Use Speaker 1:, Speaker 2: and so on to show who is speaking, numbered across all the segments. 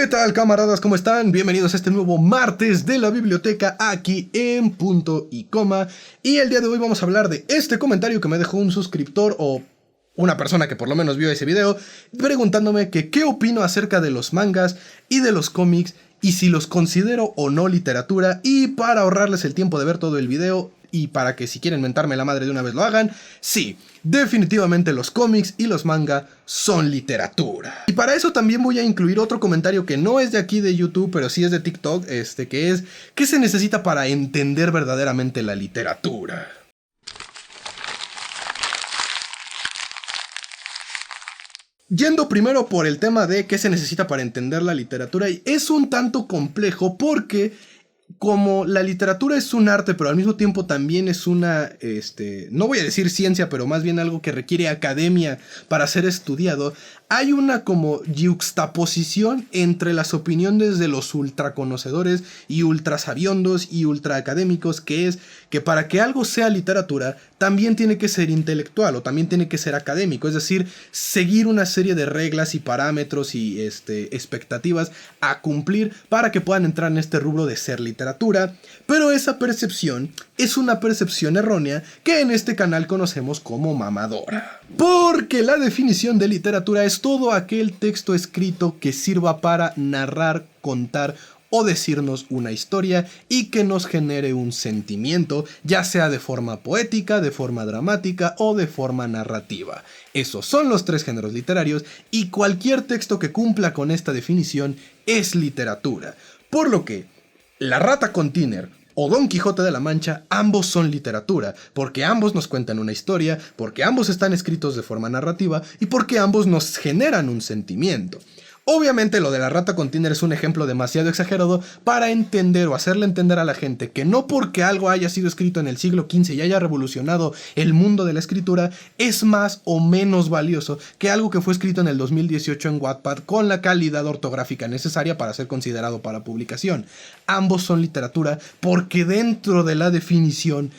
Speaker 1: ¿Qué tal, camaradas? ¿Cómo están? Bienvenidos a este nuevo martes de la biblioteca aquí en Punto y Coma. Y el día de hoy vamos a hablar de este comentario que me dejó un suscriptor o una persona que por lo menos vio ese video, preguntándome que qué opino acerca de los mangas y de los cómics y si los considero o no literatura. Y para ahorrarles el tiempo de ver todo el video y para que si quieren mentarme la madre de una vez lo hagan, sí, definitivamente los cómics y los manga son literatura. Y para eso también voy a incluir otro comentario que no es de aquí de YouTube, pero sí es de TikTok, que es ¿qué se necesita para entender verdaderamente la literatura? Yendo primero por el tema de qué se necesita para entender la literatura, es un tanto complejo porque como la literatura es un arte, pero al mismo tiempo también es una, no voy a decir ciencia, pero más bien algo que requiere academia para ser estudiado, hay una como yuxtaposición entre las opiniones de los ultraconocedores y ultrasabiondos y ultraacadémicos, que es que para que algo sea literatura, también tiene que ser intelectual o también tiene que ser académico, es decir, seguir una serie de reglas y parámetros y expectativas a cumplir para que puedan entrar en este rubro de ser literatura, pero esa percepción es una percepción errónea que en este canal conocemos como mamadora. Porque la definición de literatura es todo aquel texto escrito que sirva para narrar, contar o decirnos una historia y que nos genere un sentimiento, ya sea de forma poética, de forma dramática o de forma narrativa. Esos son los tres géneros literarios y cualquier texto que cumpla con esta definición es literatura. Por lo que La Rata con Tiner o Don Quijote de la Mancha, ambos son literatura, porque ambos nos cuentan una historia, porque ambos están escritos de forma narrativa y porque ambos nos generan un sentimiento. Obviamente lo de La Rata con Tiner es un ejemplo demasiado exagerado para entender o hacerle entender a la gente que no porque algo haya sido escrito en el siglo XV y haya revolucionado el mundo de la escritura es más o menos valioso que algo que fue escrito en el 2018 en Wattpad con la calidad ortográfica necesaria para ser considerado para publicación. Ambos son literatura porque dentro de la definición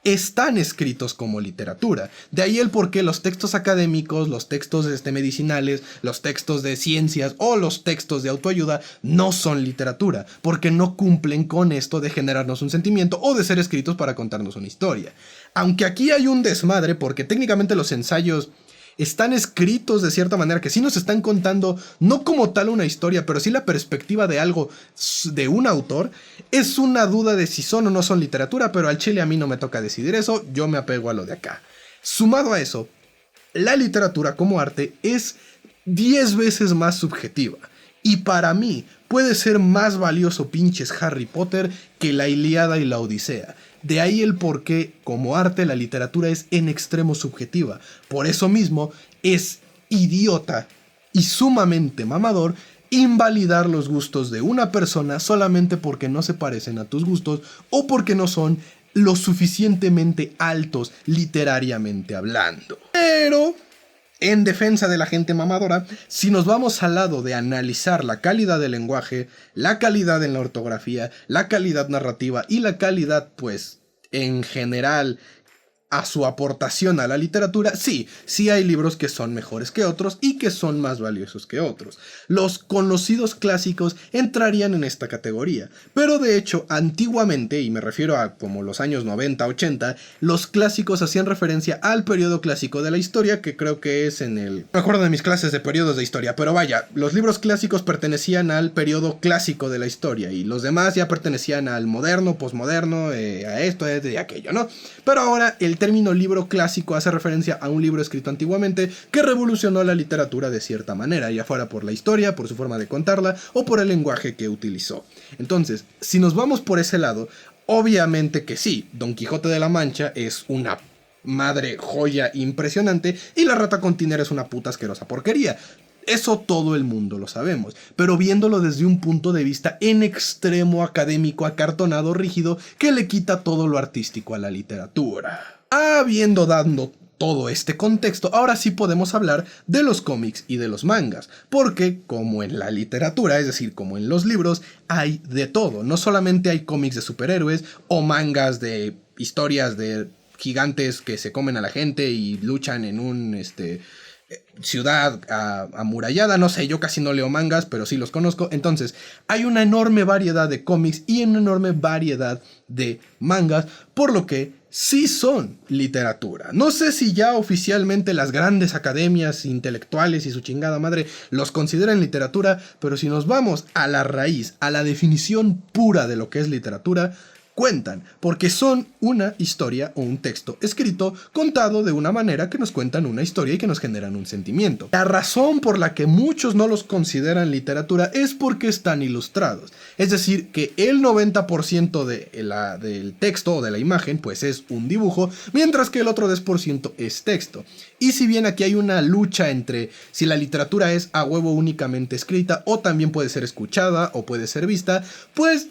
Speaker 1: están escritos como literatura. De ahí el por qué los textos académicos, los textos medicinales, los textos de ciencias o los textos de autoayuda no son literatura, porque no cumplen con esto de generarnos un sentimiento o de ser escritos para contarnos una historia. Aunque aquí hay un desmadre porque técnicamente los ensayos están escritos de cierta manera que sí nos están contando no como tal una historia, pero sí la perspectiva de algo de un autor. Es una duda de si son o no son literatura, pero al chile a mí no me toca decidir eso, yo me apego a lo de acá. Sumado a eso, la literatura como arte es 10 veces más subjetiva. Y para mí puede ser más valioso pinches Harry Potter que la Ilíada y la Odisea. De ahí el por qué, como arte, la literatura es en extremo subjetiva. Por eso mismo, es idiota y sumamente mamador invalidar los gustos de una persona solamente porque no se parecen a tus gustos o porque no son lo suficientemente altos literariamente hablando. Pero en defensa de la gente mamadora, si nos vamos al lado de analizar la calidad del lenguaje, la calidad en la ortografía, la calidad narrativa y la calidad, pues, en general, a su aportación a la literatura, sí hay libros que son mejores que otros y que son más valiosos que otros. Los conocidos clásicos entrarían en esta categoría, pero de hecho, antiguamente, y me refiero a como los años 90, 80, los clásicos hacían referencia al periodo clásico de la historia, que creo que es en el... No me acuerdo de mis clases de periodos de historia, pero vaya, los libros clásicos pertenecían al periodo clásico de la historia, y los demás ya pertenecían al moderno, posmoderno, a esto, a aquello, ¿no? Pero ahora el término libro clásico hace referencia a un libro escrito antiguamente que revolucionó la literatura de cierta manera, ya fuera por la historia, por su forma de contarla o por el lenguaje que utilizó. Entonces, si nos vamos por ese lado, obviamente que sí, Don Quijote de la Mancha es una madre joya impresionante y La Rata con Tiner es una puta asquerosa porquería. Eso todo el mundo lo sabemos, pero viéndolo desde un punto de vista en extremo académico, acartonado, rígido, que le quita todo lo artístico a la literatura. Habiendo dado todo este contexto, ahora sí podemos hablar de los cómics y de los mangas, porque como en la literatura, es decir, como en los libros, hay de todo. No solamente hay cómics de superhéroes o mangas de historias de gigantes que se comen a la gente y luchan en un ciudad amurallada, no sé, yo casi no leo mangas, pero sí los conozco. Entonces, hay una enorme variedad de cómics y una enorme variedad de mangas, por lo que sí son literatura. No sé si ya oficialmente las grandes academias intelectuales y su chingada madre los consideran literatura, pero si nos vamos a la raíz, a la definición pura de lo que es literatura, cuentan, porque son una historia o un texto escrito contado de una manera que nos cuentan una historia y que nos generan un sentimiento. La razón por la que muchos no los consideran literatura es porque están ilustrados. Es decir, que el 90% del texto o de la imagen pues es un dibujo, mientras que el otro 10% es texto. Y si bien aquí hay una lucha entre si la literatura es a huevo únicamente escrita o también puede ser escuchada o puede ser vista, pues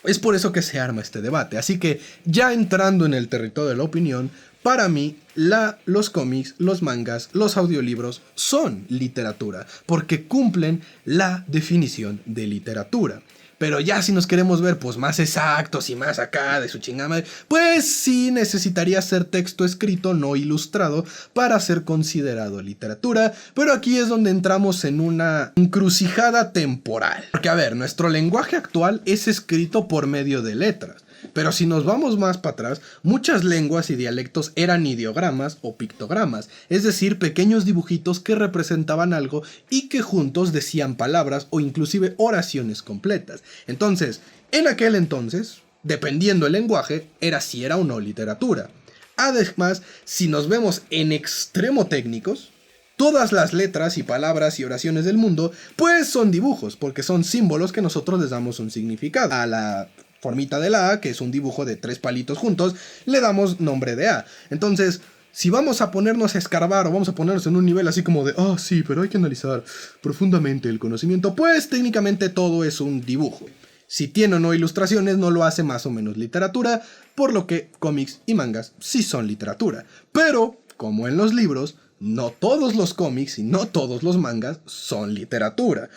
Speaker 1: es por eso que se arma este debate. Así que ya entrando en el territorio de la opinión, para mí los cómics, los mangas, los audiolibros son literatura, porque cumplen la definición de literatura. Pero ya si nos queremos ver pues más exactos y más acá de su chingada madre, pues sí necesitaría ser texto escrito, no ilustrado, para ser considerado literatura. Pero aquí es donde entramos en una encrucijada temporal. Porque a ver, nuestro lenguaje actual es escrito por medio de letras. Pero si nos vamos más para atrás, muchas lenguas y dialectos eran ideogramas o pictogramas, es decir, pequeños dibujitos que representaban algo y que juntos decían palabras o inclusive oraciones completas. Entonces, en aquel entonces, dependiendo el lenguaje, era si era o no literatura. Además, si nos vemos en extremo técnicos, todas las letras y palabras y oraciones del mundo, pues son dibujos, porque son símbolos que nosotros les damos un significado. A la formita de la A, que es un dibujo de 3 palitos juntos, le damos nombre de A. Entonces, si vamos a ponernos a escarbar o vamos a ponernos en un nivel así como de, sí, pero hay que analizar profundamente el conocimiento, pues técnicamente todo es un dibujo. Si tiene o no ilustraciones, no lo hace más o menos literatura, por lo que cómics y mangas sí son literatura. Pero, como en los libros, no todos los cómics y no todos los mangas son literatura,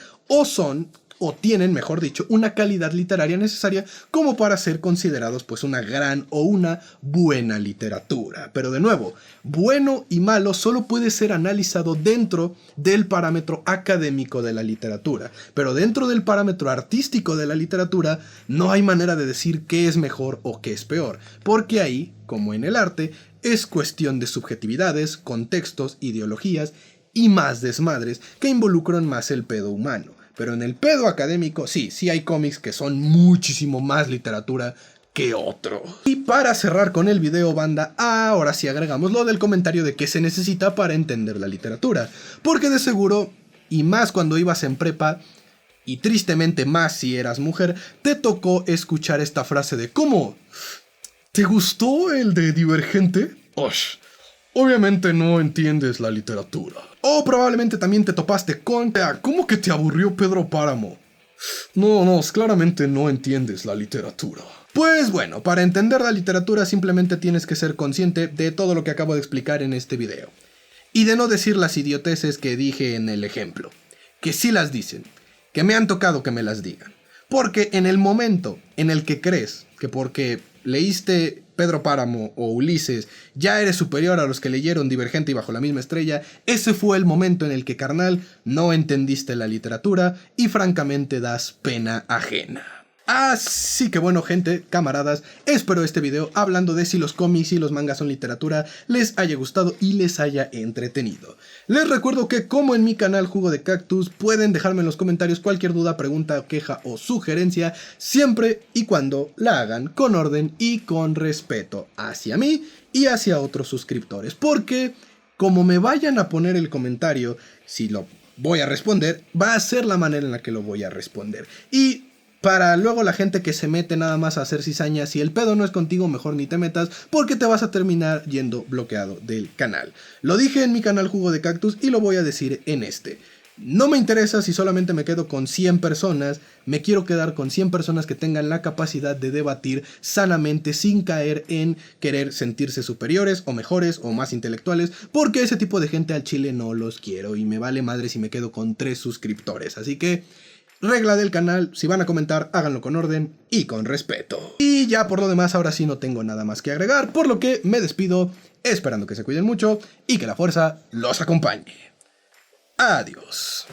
Speaker 1: o tienen, mejor dicho, una calidad literaria necesaria como para ser considerados pues una gran o una buena literatura. Pero de nuevo, bueno y malo solo puede ser analizado dentro del parámetro académico de la literatura, pero dentro del parámetro artístico de la literatura no hay manera de decir qué es mejor o qué es peor, porque ahí, como en el arte, es cuestión de subjetividades, contextos, ideologías y más desmadres que involucran más el pedo humano. Pero en el pedo académico, sí hay cómics que son muchísimo más literatura que otros. Y para cerrar con el video, banda, ahora sí agregamos lo del comentario de qué se necesita para entender la literatura. Porque de seguro, y más cuando ibas en prepa, y tristemente más si eras mujer, te tocó escuchar esta frase de ¿cómo? ¿Te gustó el de Divergente? Osh, obviamente no entiendes la literatura. O probablemente también te topaste con ¿cómo que te aburrió Pedro Páramo? No, claramente no entiendes la literatura. Pues bueno, para entender la literatura simplemente tienes que ser consciente de todo lo que acabo de explicar en este video. Y de no decir las idioteces que dije en el ejemplo. Que sí las dicen, que me han tocado que me las digan. Porque en el momento en el que crees que porque leíste Pedro Páramo o Ulises ya eres superior a los que leyeron Divergente y Bajo la misma estrella, ese fue el momento en el que, carnal, no entendiste la literatura y francamente das pena ajena. Así que bueno, gente, camaradas, espero este video hablando de si los cómics y los mangas son literatura les haya gustado y les haya entretenido. Les recuerdo que, como en mi canal Jugo de Cactus, pueden dejarme en los comentarios cualquier duda, pregunta, queja o sugerencia, siempre y cuando la hagan con orden y con respeto hacia mí y hacia otros suscriptores. Porque como me vayan a poner el comentario, si lo voy a responder, va a ser la manera en la que lo voy a responder. Y para luego la gente que se mete nada más a hacer cizaña, si el pedo no es contigo, mejor ni te metas, porque te vas a terminar yendo bloqueado del canal. Lo dije en mi canal Jugo de Cactus y lo voy a decir en este. No me interesa si solamente me quedo con 100 personas, me quiero quedar con 100 personas que tengan la capacidad de debatir sanamente sin caer en querer sentirse superiores o mejores o más intelectuales, porque ese tipo de gente al chile no los quiero y me vale madre si me quedo con 3 suscriptores. Así que regla del canal, si van a comentar, háganlo con orden y con respeto. Y Y ya por lo demás, ahora sí no tengo nada más que agregar, por lo que me despido, esperando que se cuiden mucho y que la fuerza los acompañe. Adiós.